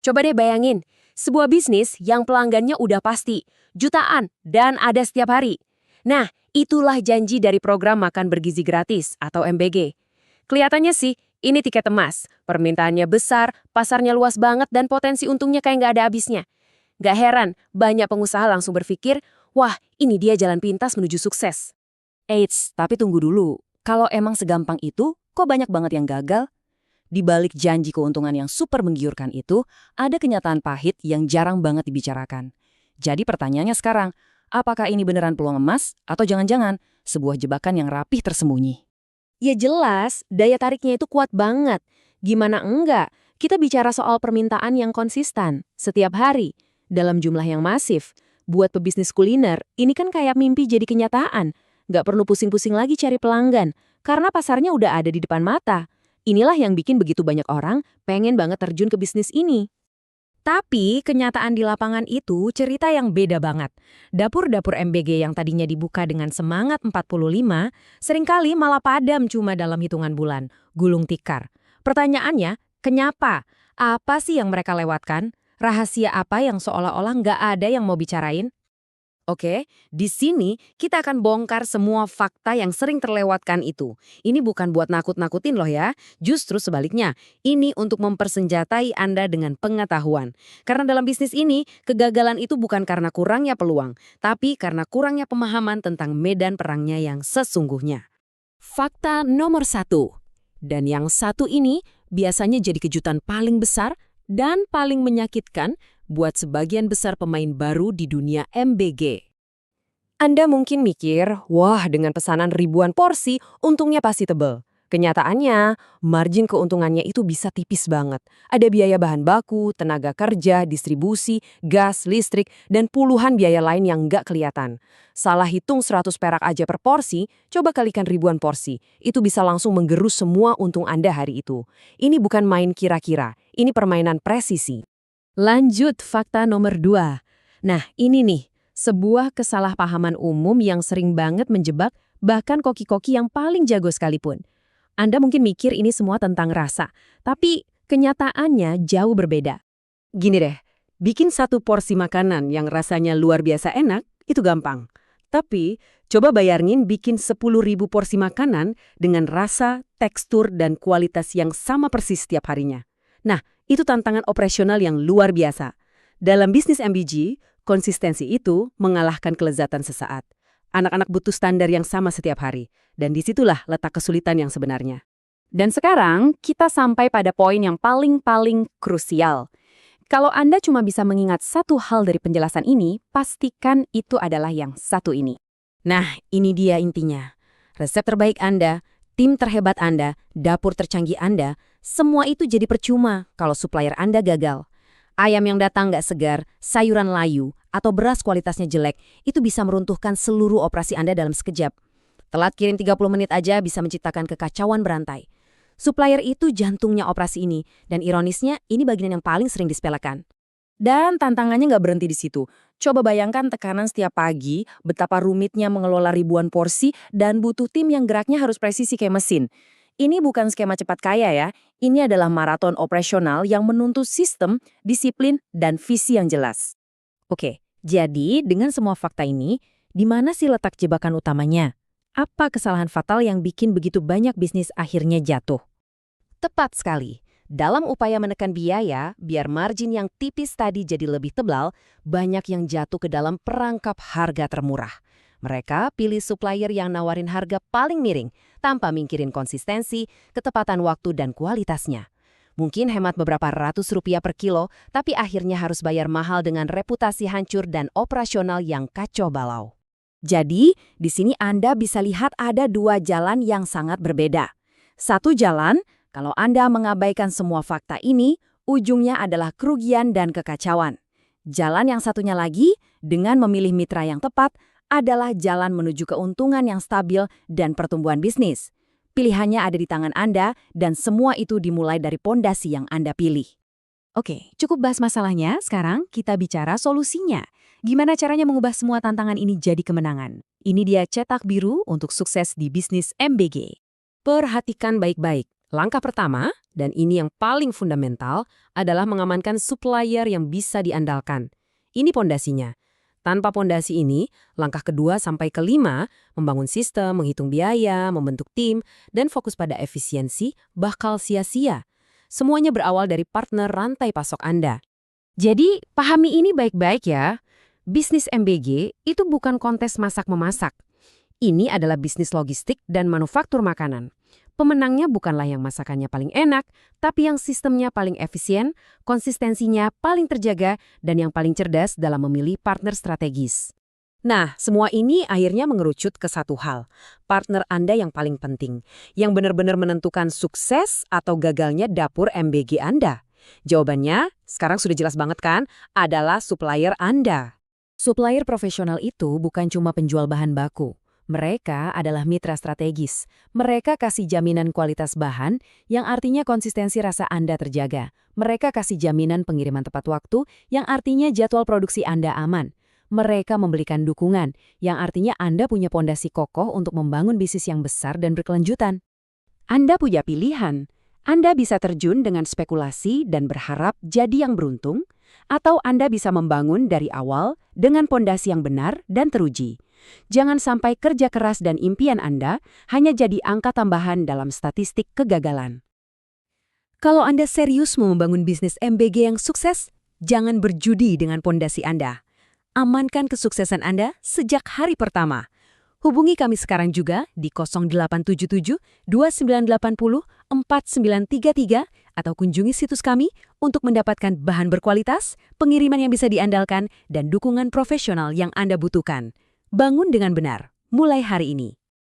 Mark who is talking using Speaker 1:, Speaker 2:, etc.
Speaker 1: Coba deh bayangin, sebuah bisnis yang pelanggannya udah pasti, jutaan, dan ada setiap hari. Nah, itulah janji dari program makan bergizi gratis atau MBG. Kelihatannya sih, ini tiket emas. Permintaannya besar, pasarnya luas banget, dan potensi untungnya kayak nggak ada habisnya. Nggak heran, banyak pengusaha langsung berpikir, wah, ini dia jalan pintas menuju sukses.
Speaker 2: Eits, tapi tunggu dulu. Kalau emang segampang itu, kok banyak banget yang gagal? Di balik janji keuntungan yang super menggiurkan itu, ada kenyataan pahit yang jarang banget dibicarakan. Jadi pertanyaannya sekarang, apakah ini beneran peluang emas atau jangan-jangan sebuah jebakan yang rapih tersembunyi?
Speaker 1: Ya jelas, daya tariknya itu kuat banget. Gimana enggak? Kita bicara soal permintaan yang konsisten, setiap hari, dalam jumlah yang masif. Buat pebisnis kuliner, ini kan kayak mimpi jadi kenyataan. Nggak perlu pusing-pusing lagi cari pelanggan, karena pasarnya udah ada di depan mata. Inilah yang bikin begitu banyak orang pengen banget terjun ke bisnis ini. Tapi kenyataan di lapangan itu cerita yang beda banget. Dapur-dapur MBG yang tadinya dibuka dengan semangat 45, seringkali malah padam cuma dalam hitungan bulan, gulung tikar. Pertanyaannya, kenapa? Apa sih yang mereka lewatkan? Rahasia apa yang seolah-olah nggak ada yang mau bicarain? Oke, di sini kita akan bongkar semua fakta yang sering terlewatkan itu. Ini bukan buat nakut-nakutin loh ya, justru sebaliknya. Ini untuk mempersenjatai Anda dengan pengetahuan. Karena dalam bisnis ini, kegagalan itu bukan karena kurangnya peluang, tapi karena kurangnya pemahaman tentang medan perangnya yang sesungguhnya. Fakta nomor 1. Dan yang satu ini biasanya jadi kejutan paling besar dan paling menyakitkan buat sebagian besar pemain baru di dunia MBG. Anda mungkin mikir, wah dengan pesanan ribuan porsi, untungnya pasti tebel. Kenyataannya, margin keuntungannya itu bisa tipis banget. Ada biaya bahan baku, tenaga kerja, distribusi, gas, listrik, dan puluhan biaya lain yang nggak kelihatan. Salah hitung 100 perak aja per porsi, coba kalikan ribuan porsi. Itu bisa langsung menggerus semua untung Anda hari itu. Ini bukan main kira-kira, ini permainan presisi. Lanjut fakta nomor 2. Nah, ini nih, sebuah kesalahpahaman umum yang sering banget menjebak bahkan koki-koki yang paling jago sekalipun. Anda mungkin mikir ini semua tentang rasa, tapi kenyataannya jauh berbeda. Gini deh, bikin satu porsi makanan yang rasanya luar biasa enak, itu gampang. Tapi, coba bayangin bikin 10.000 porsi makanan dengan rasa, tekstur, dan kualitas yang sama persis setiap harinya. Nah, itu tantangan operasional yang luar biasa. Dalam bisnis MBG, konsistensi itu mengalahkan kelezatan sesaat. Anak-anak butuh standar yang sama setiap hari, dan disitulah letak kesulitan yang sebenarnya. Dan sekarang, kita sampai pada poin yang paling krusial. Kalau Anda cuma bisa mengingat satu hal dari penjelasan ini, pastikan itu adalah yang satu ini. Nah, ini dia intinya. Resep terbaik Anda, tim terhebat Anda, dapur tercanggih Anda, semua itu jadi percuma kalau supplier Anda gagal. Ayam yang datang nggak segar, sayuran layu, atau beras kualitasnya jelek, itu bisa meruntuhkan seluruh operasi Anda dalam sekejap. Telat kirim 30 menit aja bisa menciptakan kekacauan berantai. Supplier itu jantungnya operasi ini, dan ironisnya ini bagian yang paling sering disepelekan. Dan tantangannya nggak berhenti di situ. Coba bayangkan tekanan setiap pagi, betapa rumitnya mengelola ribuan porsi, dan butuh tim yang geraknya harus presisi kayak mesin. Ini bukan skema cepat kaya ya, ini adalah maraton operasional yang menuntut sistem, disiplin, dan visi yang jelas. Oke, jadi dengan semua fakta ini, di mana sih letak jebakan utamanya? Apa kesalahan fatal yang bikin begitu banyak bisnis akhirnya jatuh? Tepat sekali. Dalam upaya menekan biaya, biar margin yang tipis tadi jadi lebih tebal, banyak yang jatuh ke dalam perangkap harga termurah. Mereka pilih supplier yang nawarin harga paling miring, tanpa mikirin konsistensi, ketepatan waktu, dan kualitasnya. Mungkin hemat beberapa ratus rupiah per kilo, tapi akhirnya harus bayar mahal dengan reputasi hancur dan operasional yang kacau balau. Jadi, di sini Anda bisa lihat ada dua jalan yang sangat berbeda. Satu jalan, kalau Anda mengabaikan semua fakta ini, ujungnya adalah kerugian dan kekacauan. Jalan yang satunya lagi, dengan memilih mitra yang tepat, adalah jalan menuju keuntungan yang stabil dan pertumbuhan bisnis. Pilihannya ada di tangan Anda, dan semua itu dimulai dari pondasi yang Anda pilih. Oke, cukup bahas masalahnya, sekarang kita bicara solusinya. Gimana caranya mengubah semua tantangan ini jadi kemenangan? Ini dia cetak biru untuk sukses di bisnis MBG. Perhatikan baik-baik. Langkah pertama, Dan ini yang paling fundamental adalah mengamankan supplier yang bisa diandalkan. Ini pondasinya. Tanpa pondasi ini, langkah kedua sampai kelima, membangun sistem, menghitung biaya, membentuk tim, dan fokus pada efisiensi, bakal sia-sia. Semuanya berawal dari partner rantai pasok Anda. Jadi, pahami ini baik-baik ya. Bisnis MBG itu bukan kontes masak-memasak. Ini adalah bisnis logistik dan manufaktur makanan. Pemenangnya bukanlah yang masakannya paling enak, tapi yang sistemnya paling efisien, konsistensinya paling terjaga, dan yang paling cerdas dalam memilih partner strategis. Nah, semua ini akhirnya mengerucut ke satu hal, partner Anda yang paling penting, yang benar-benar menentukan sukses atau gagalnya dapur MBG Anda. Jawabannya, sekarang sudah jelas banget kan, adalah supplier Anda. Supplier profesional itu bukan cuma penjual bahan baku. Mereka adalah mitra strategis. Mereka kasih jaminan kualitas bahan, yang artinya konsistensi rasa Anda terjaga. Mereka kasih jaminan pengiriman tepat waktu, yang artinya jadwal produksi Anda aman. Mereka memberikan dukungan, yang artinya Anda punya pondasi kokoh untuk membangun bisnis yang besar dan berkelanjutan. Anda punya pilihan. Anda bisa terjun dengan spekulasi dan berharap jadi yang beruntung, atau Anda bisa membangun dari awal dengan pondasi yang benar dan teruji. Jangan sampai kerja keras dan impian Anda hanya jadi angka tambahan dalam statistik kegagalan. Kalau Anda serius mau membangun bisnis MBG yang sukses, jangan berjudi dengan pondasi Anda. Amankan kesuksesan Anda sejak hari pertama. Hubungi kami sekarang juga di 0877 2980 4933 atau kunjungi situs kami untuk mendapatkan bahan berkualitas, pengiriman yang bisa diandalkan, dan dukungan profesional yang Anda butuhkan. Bangun dengan benar, mulai hari ini.